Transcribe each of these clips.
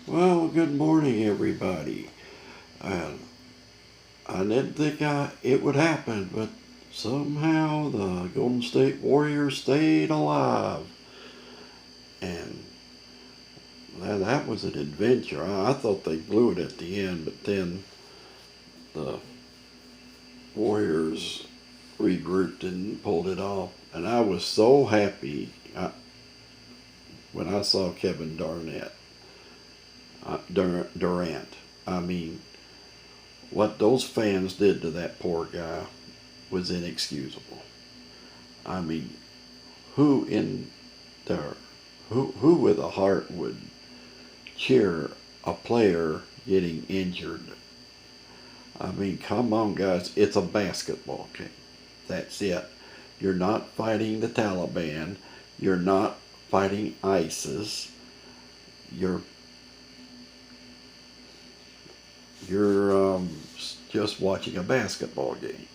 Well, good morning, everybody. Uh, I didn't think it would happen, but somehow the Golden State Warriors stayed alive. And that was an adventure. I thought they blew it at the end, but then the Warriors regrouped and pulled it off. And I was so happy when I saw Keven Durant. I mean, what those fans did to that poor guy was inexcusable. I mean, who in their who with a heart would cheer a player getting injured? I mean, come on, guys, it's a basketball game. That's it. You're not fighting the Taliban. You're not fighting ISIS. You're you're just watching a basketball game.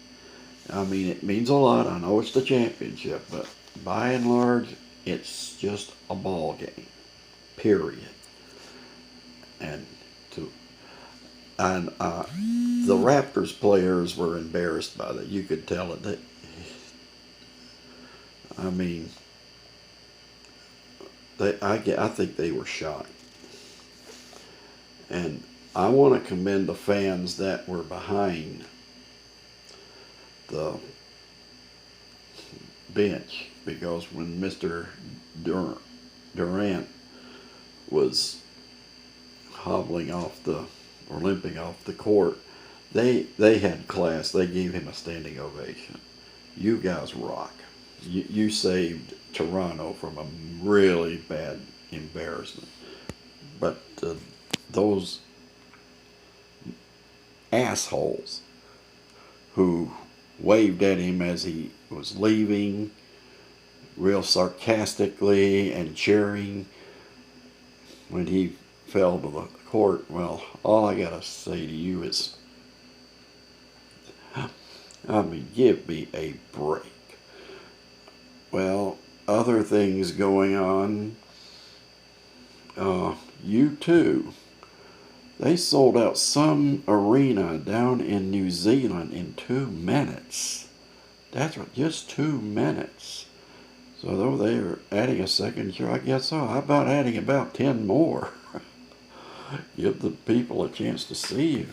I mean, it means a lot. I know it's the championship, but by and large, it's just a ball game. Period. And to and the Raptors players were embarrassed by that. You could tell it. I mean, I think they were shocked. And I want to commend the fans that were behind the bench because when Mr. Durant was hobbling off the or limping off the court, they had class. They gave him a standing ovation. You guys rock. You saved Toronto from a really bad embarrassment. But those assholes who waved at him as he was leaving, real sarcastically and cheering when he fell to the court. Well, all I gotta say to you is, I mean, give me a break. Well, other things going on. U2. They sold out some arena down in New Zealand in 2 minutes. That's right, just 2 minutes. So though they are adding a second show, I guess so. How about adding about 10 more? Give the people a chance to see you.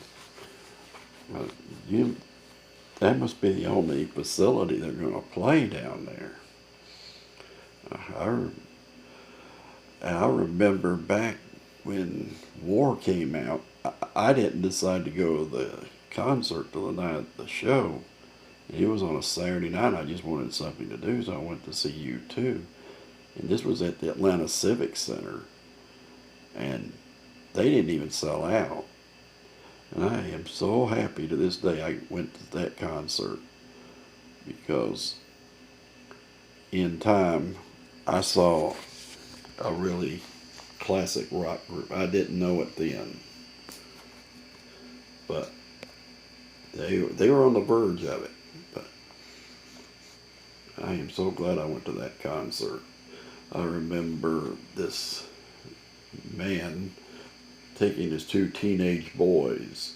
Uh, you that must be the only facility they're going to play down there. I, I remember back when War came out, I didn't decide to go to the concert till the night of the show. It was on a Saturday night. I just wanted something to do, so I went to see U2. And this was at the Atlanta Civic Center. And they didn't even sell out. And I am so happy to this day I went to that concert because in time I saw a really classic rock group. I didn't know it then, but they were on the verge of it. But I am so glad I went to that concert. I remember this man taking his two teenage boys,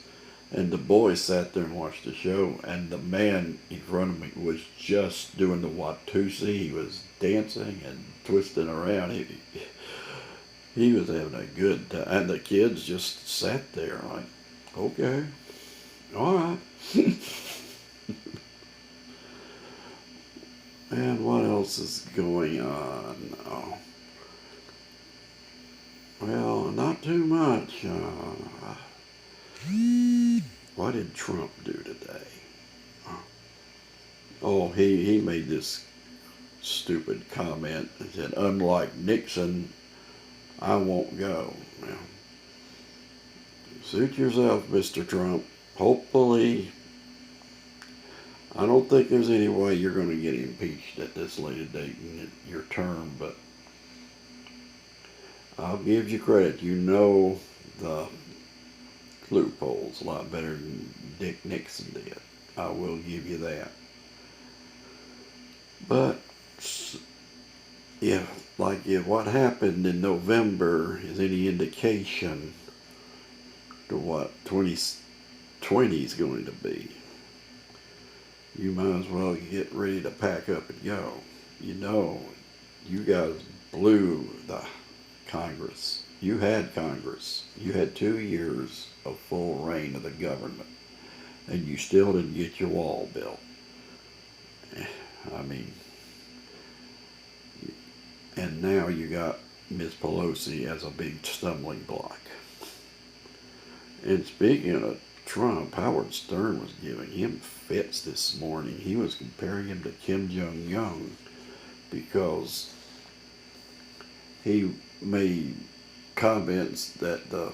and the boys sat there and watched the show, and the man in front of me was just doing the Watusi. He was dancing and twisting around. He was having a good time, and the kids just sat there like, okay, all right. And what else is going on? Oh, well, not too much. What did Trump do today? Oh, he made this stupid comment that said, unlike Nixon, I won't go. Well, suit yourself, Mr. Trump. Hopefully, I don't think there's any way you're going to get impeached at this late date in your term, but I'll give you credit. You know the loopholes a lot better than Dick Nixon did. I will give you that. But if what happened in November is any indication to what 2020 is going to be, you might as well get ready to pack up and go. You know, you guys blew the Congress. You had Congress. You had 2 years of full reign of the government, and you still didn't get your wall built. I mean, and now you got Miss Pelosi as a big stumbling block. And speaking of Trump, Howard Stern was giving him fits this morning. He was comparing him to Kim Jong-un because he made comments that the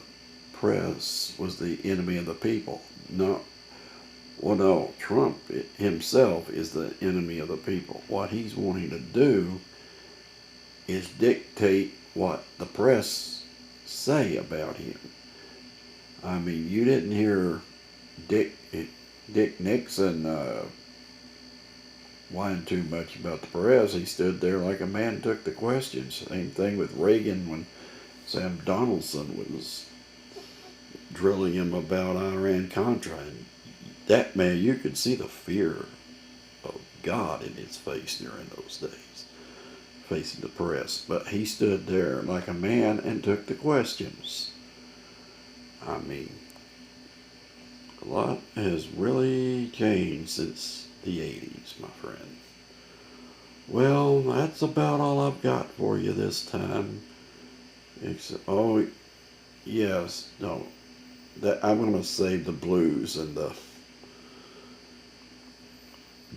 press was the enemy of the people. No, Trump himself is the enemy of the people. What he's wanting to do is dictate what the press say about him. I mean, you didn't hear Dick Nixon whine too much about the press. He stood there like a man took the questions. Same thing with Reagan when Sam Donaldson was drilling him about Iran-Contra. And that man, you could see the fear of God in his face during those days, facing the press. But he stood there like a man and took the questions. I mean, a lot has really changed since the 80s, my friend. Well, that's about all I've got for you this time. Oh, yes, no. I'm going to save the Blues and the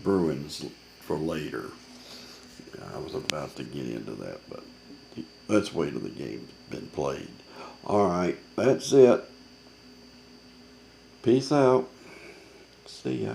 Bruins for later. I was about to get into that, but let's wait till the game's been played. All right, that's it. Peace out. See ya.